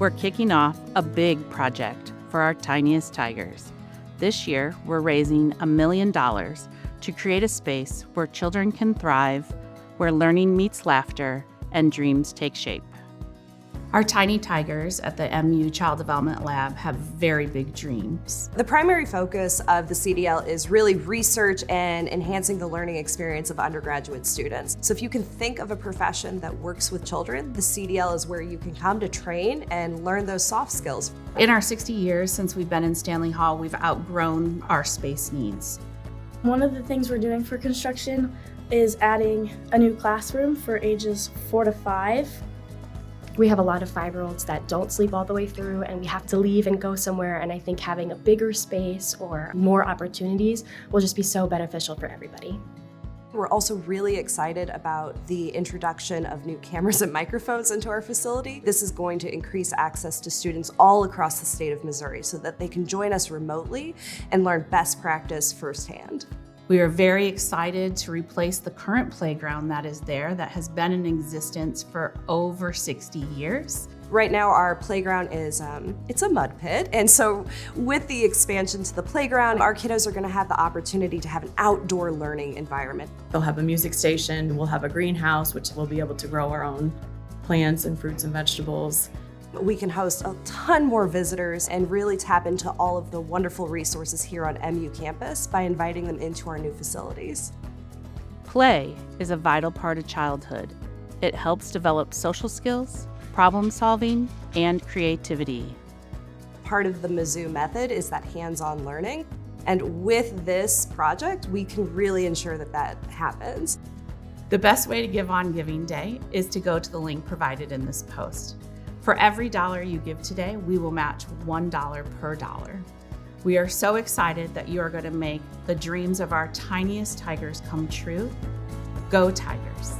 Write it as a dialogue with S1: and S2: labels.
S1: We're kicking off a big project for our tiniest tigers. This year, we're raising $1 million to create a space where children can thrive, where learning meets laughter, and dreams take shape. Our tiny tigers at the MU Child Development Lab have very big dreams.
S2: The primary focus of the CDL is really research and enhancing the learning experience of undergraduate students. So if you can think of a profession that works with children, the CDL is where you can come to train and learn those soft skills.
S1: In our 60 years since we've been in Stanley Hall, we've outgrown our space needs.
S3: One of the things we're doing for construction is adding a new classroom for ages 4 to 5.
S4: We have a lot of 5-year-olds that don't sleep all the way through, and we have to leave and go somewhere, and I think having a bigger space or more opportunities will just be so beneficial for everybody.
S2: We're also really excited about the introduction of new cameras and microphones into our facility. This is going to increase access to students all across the state of Missouri so that they can join us remotely and learn best practice firsthand.
S1: We are very excited to replace the current playground that is there that has been in existence for over 60 years.
S2: Right now our playground is it's a mud pit, and so with the expansion to the playground, our kiddos are going to have the opportunity to have an outdoor learning environment.
S5: They'll have a music station, we'll have a greenhouse, which we'll be able to grow our own plants and fruits and vegetables.
S2: We can host a ton more visitors and really tap into all of the wonderful resources here on MU campus by inviting them into our new facilities.
S1: Play is a vital part of childhood. It helps develop social skills, problem solving, and creativity.
S2: Part of the Mizzou method is that hands-on learning. And with this project, we can really ensure that that happens.
S1: The best way to give on Giving Day is to go to the link provided in this post. For every dollar you give today, we will match $1 per dollar. We are so excited that you are going to make the dreams of our tiniest tigers come true. Go Tigers!